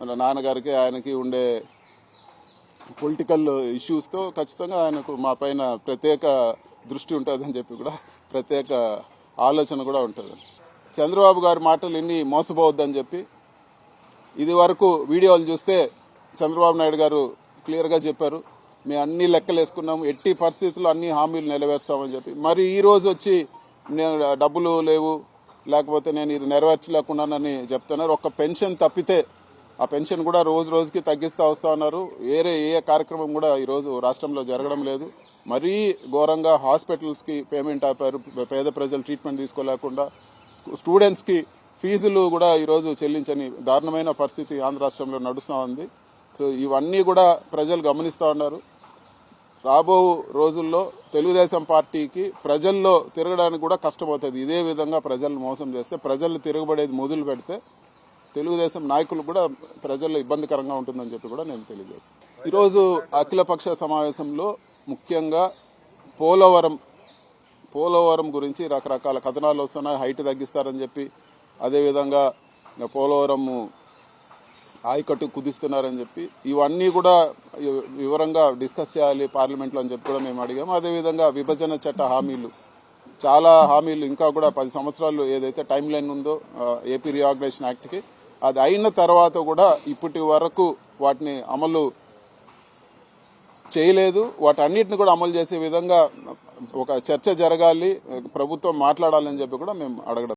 వాళ్ళ నాన్నగారికి ఆయనకి ఉండే పొలిటికల్ ఇష్యూస్తో ఖచ్చితంగా ఆయనకు మా పైన ప్రత్యేక దృష్టి ఉంటుందని చెప్పి కూడా ప్రత్యేక ఆలోచన కూడా ఉంటుంది. చంద్రబాబు గారి మాటలు ఇన్ని మోసపోవద్దని చెప్పి ఇది వరకు వీడియోలు చూస్తే చంద్రబాబు నాయుడు గారు క్లియర్గా చెప్పారు, మేము అన్ని లెక్కలు వేసుకున్నాము, ఎట్టి పరిస్థితుల్లో అన్ని హామీలు నెరవేరుస్తామని చెప్పి. మరి ఈ రోజు వచ్చి నేను డబ్బులు లేవు, లేకపోతే నేను ఇది నెరవేర్చలేకున్నానని చెప్తున్నారు. ఒక్క పెన్షన్ తప్పితే ఆ పెన్షన్ కూడా రోజు రోజుకి తగ్గిస్తూ వస్తూ ఉన్నారు. వేరే ఏ కార్యక్రమం కూడా ఈరోజు రాష్ట్రంలో జరగడం లేదు. మరీ ఘోరంగా హాస్పిటల్స్కి పేమెంట్ ఆపారు, పేద ప్రజలు ట్రీట్మెంట్ తీసుకోలేకుండా. స్టూడెంట్స్కి ఫీజులు కూడా ఈరోజు చెల్లించని దారుణమైన పరిస్థితి ఆంధ్ర రాష్ట్రంలో నడుస్తూ ఉంది. సో ఇవన్నీ కూడా ప్రజలు గమనిస్తూ ఉన్నారు. రాబో రోజుల్లో తెలుగుదేశం పార్టీకి ప్రజల్లో తిరగడానికి కూడా కష్టమవుతుంది. ఇదే విధంగా ప్రజలను మోసం చేస్తే, ప్రజలు తిరగబడేది మొదలు పెడితే తెలుగుదేశం నాయకులు కూడా ప్రజల్లో ఇబ్బందికరంగా ఉంటుందని చెప్పి కూడా నేను తెలియజేస్తాను. ఈరోజు అఖిలపక్ష సమావేశంలో ముఖ్యంగా పోలవరం గురించి రకరకాల కథనాలు వస్తున్నాయి. హైట్ తగ్గిస్తారని చెప్పి, అదేవిధంగా పోలవరం ఆయకట్టు కుదిస్తున్నారని చెప్పి, ఇవన్నీ కూడా వివరంగా డిస్కస్ చేయాలి పార్లమెంట్లో అని చెప్పి కూడా మేము అడిగాము. అదేవిధంగా విభజన చట్ట హామీలు, చాలా హామీలు ఇంకా కూడా 10 సంవత్సరాలు ఏదైతే టైం లైన్ ఉందో ఏపీ రీఆర్గనైజేషన్ యాక్ట్కి, అది అయిన తర్వాత కూడా ఇప్పటి వరకు వాటిని అమలు చేయలేదు. వాటన్నిటిని కూడా అమలు చేసే విధంగా ఒక చర్చ జరగాలి, ప్రభుత్వం మాట్లాడాలని చెప్పి కూడా మేము అడగడం.